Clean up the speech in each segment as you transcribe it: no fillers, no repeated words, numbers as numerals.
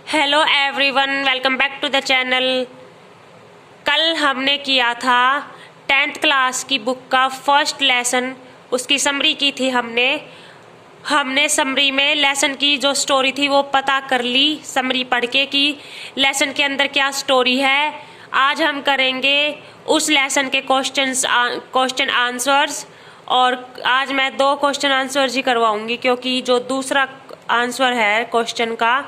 Hello everyone, welcome back to the channel. कल हमने किया था 10th क्लास की बुक का फर्स्ट लेसन, उसकी समरी की थी। हमने समरी में लेसन की जो स्टोरी थी वो पता कर ली समरी पढ़ के कि लेसन के अंदर क्या स्टोरी है। आज हम करेंगे उस लेसन के क्वेश्चन आंसर्स, और आज मैं 2 क्वेश्चन आंसर्स ही करवाऊंगी क्योंकि जो दूसरा आंसर है क्वेश्चन का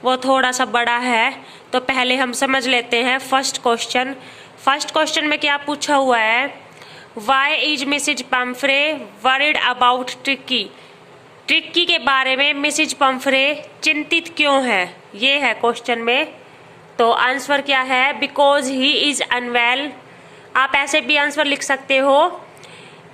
वो थोड़ा सा बड़ा है। तो पहले हम समझ लेते हैं फर्स्ट क्वेश्चन में क्या पूछा हुआ है। Why is Mrs Pumphrey worried about Tricki के बारे में मिसेज पम्फ्रे चिंतित क्यों है, ये है क्वेश्चन में। तो आंसर क्या है, बिकॉज ही इज अनवेल। आप ऐसे भी आंसर लिख सकते हो,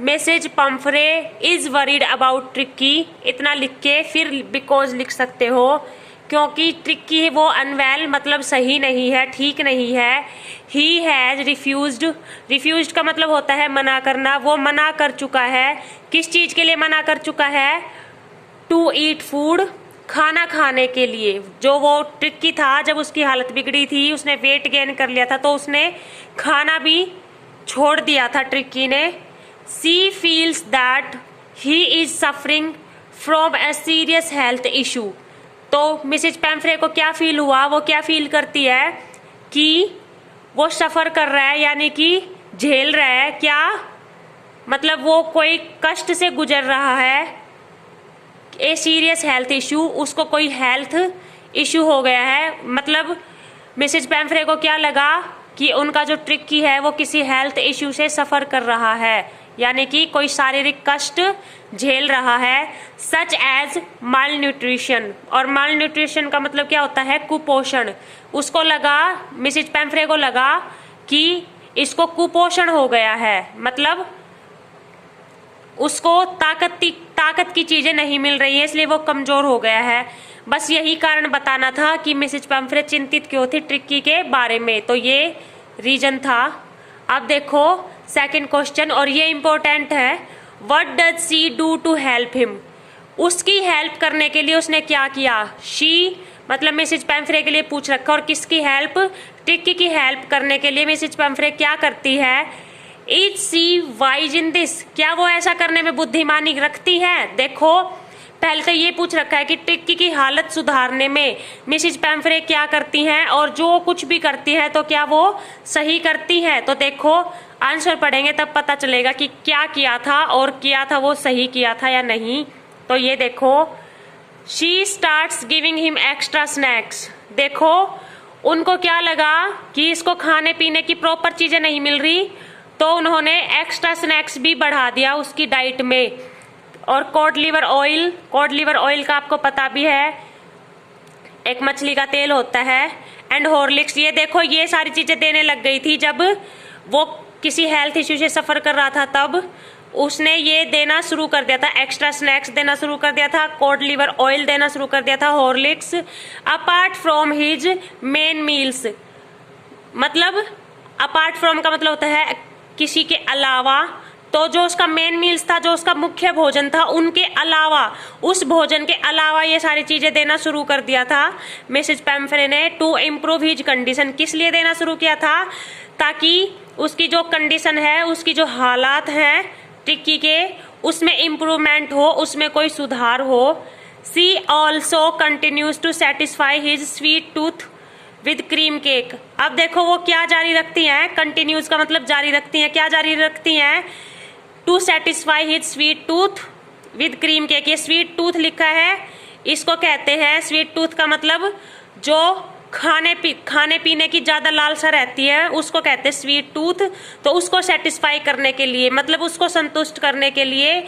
Mrs Pumphrey is worried about Tricki, इतना लिख के फिर बिकॉज लिख सकते हो, क्योंकि ट्रिक्की वो अनवेल मतलब सही नहीं है, ठीक नहीं है। ही हैज रिफ्यूज्ड का मतलब होता है मना करना, वो मना कर चुका है। किस चीज के लिए मना कर चुका है, टू ईट फूड, खाना खाने के लिए। जो वो ट्रिक्की था, जब उसकी हालत बिगड़ी थी, उसने वेट गेन कर लिया था, तो उसने खाना भी छोड़ दिया था ट्रिक्की ने। She feels that he is suffering from a serious health issue. तो मिसेज पैम्फ्रे को क्या फील हुआ, वो क्या फील करती है कि वो सफर कर रहा है, यानी कि झेल रहा है। क्या मतलब वो कोई कष्ट से गुजर रहा है। ए सीरियस हेल्थ इशू, उसको कोई हेल्थ इशू हो गया है। मतलब मिसेज पैम्फ्रे को क्या लगा कि उनका जो ट्रिक्की है वो किसी हेल्थ इशू से सफर कर रहा है, यानी कि कोई शारीरिक कष्ट झेल रहा है। सच एज माल न्यूट्रिशन, और माल न्यूट्रिशन का मतलब क्या होता है, कुपोषण। उसको लगा, मिसेज पैम्फ्रे को लगा कि इसको कुपोषण हो गया है, मतलब उसको ताकत की चीजें नहीं मिल रही है, इसलिए वो कमजोर हो गया है। बस यही कारण बताना था कि मिसेज पैम्फ्रे चिंतित क्यों थी ट्रिक्की के बारे में, तो ये रीजन था। अब देखो सेकंड क्वेश्चन, और ये इंपॉर्टेंट है। What does she do to help him, उसकी हेल्प करने के लिए उसने क्या किया। शी मतलब मिसेज पैम्फ्रे के लिए पूछ रखा, और किसकी हेल्प, ट्रिक्की की हेल्प करने के लिए मिसेज पैम्फ्रे क्या करती है। Is she wise in this, क्या वो ऐसा करने में बुद्धिमानी रखती है। देखो पहले तो ये पूछ रखा है कि ट्रिक्की की हालत सुधारने में मिसेज पैम्फ्रे क्या करती हैं, और जो कुछ भी करती है तो क्या वो सही करती है। तो देखो आंसर पढ़ेंगे तब पता चलेगा कि क्या किया था, और किया था वो सही किया था या नहीं। तो ये देखो, she starts giving him extra snacks. देखो उनको क्या लगा कि इसको खाने पीने की प्रॉपर चीजें नहीं मिल रही, तो उन्होंने एक्स्ट्रा स्नैक्स भी बढ़ा दिया उसकी डाइट में। और कॉड लिवर ऑयल का आपको पता भी है, एक मछली का तेल होता है, एंड हॉर्लिक्स। ये देखो ये सारी चीजें देने लग गई थी जब वो किसी हेल्थ इश्यू से सफर कर रहा था, तब उसने ये देना शुरू कर दिया था, एक्स्ट्रा स्नैक्स देना शुरू कर दिया था, कॉड लिवर ऑयल देना शुरू कर दिया था, Horlicks. Apart from his main meals, मतलब अपार्ट फ्रॉम का मतलब होता है किसी के अलावा। तो जो उसका मेन मील्स था, जो उसका मुख्य भोजन था, उनके अलावा, उस भोजन के अलावा ये सारी चीजें देना शुरू कर दिया था मिसेज पैम्फ्रे ने। टू इम्प्रूव हिज कंडीशन, किस लिए देना शुरू किया था, ताकि उसकी जो कंडीशन है, उसकी जो हालात हैं ट्रिक्की के, उसमें इम्प्रूवमेंट हो, उसमें कोई सुधार हो। She also continues to satisfy his sweet tooth with cream cake. अब देखो वो क्या जारी रखती हैं, कंटिन्यूज का मतलब जारी रखती हैं, क्या जारी रखती हैं, to satisfy his sweet tooth with cream cake. ये स्वीट टूथ लिखा है, इसको कहते हैं, स्वीट टूथ का मतलब जो खाने पीने की ज्यादा लालसा रहती है उसको कहते हैं स्वीट टूथ। तो उसको सेटिस्फाई करने के लिए, मतलब उसको संतुष्ट करने के लिए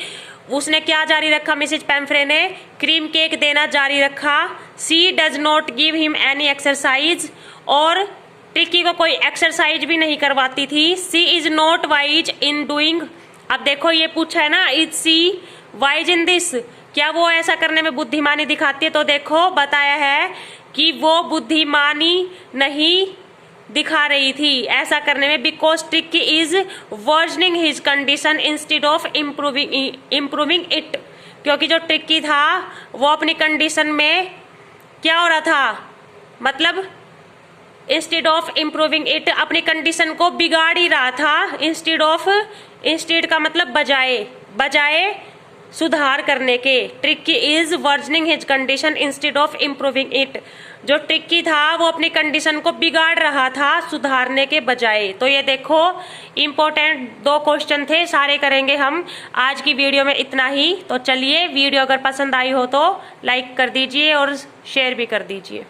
उसने क्या जारी रखा, मिसेज पैम्फ्रे ने क्रीम केक देना जारी रखा। She does not give him any exercise, और ट्रिक्की को कोई एक्सरसाइज भी नहीं करवाती थी। She is not wise in doing. अब देखो ये पूछा है ना, is she wise in this, क्या वो ऐसा करने में बुद्धिमानी दिखाती है। तो देखो बताया है कि वो बुद्धिमानी नहीं दिखा रही थी ऐसा करने में, because tricky is versioning his condition instead of improving it. क्योंकि जो ट्रिक्की था वो अपनी कंडीशन में क्या हो रहा था, मतलब इंस्टेड ऑफ इम्प्रूविंग इट, अपनी कंडीशन को बिगाड़ ही रहा था। इंस्टेड का मतलब बजाय सुधार करने के। Tricky is versioning his condition instead of improving it. जो ट्रिकी था वो अपनी कंडीशन को बिगाड़ रहा था सुधारने के बजाय। तो ये देखो इम्पोर्टेंट 2 क्वेश्चन थे, सारे करेंगे हम आज की वीडियो में। इतना ही। तो चलिए, वीडियो अगर पसंद आई हो तो लाइक कर दीजिए और शेयर भी कर दीजिए।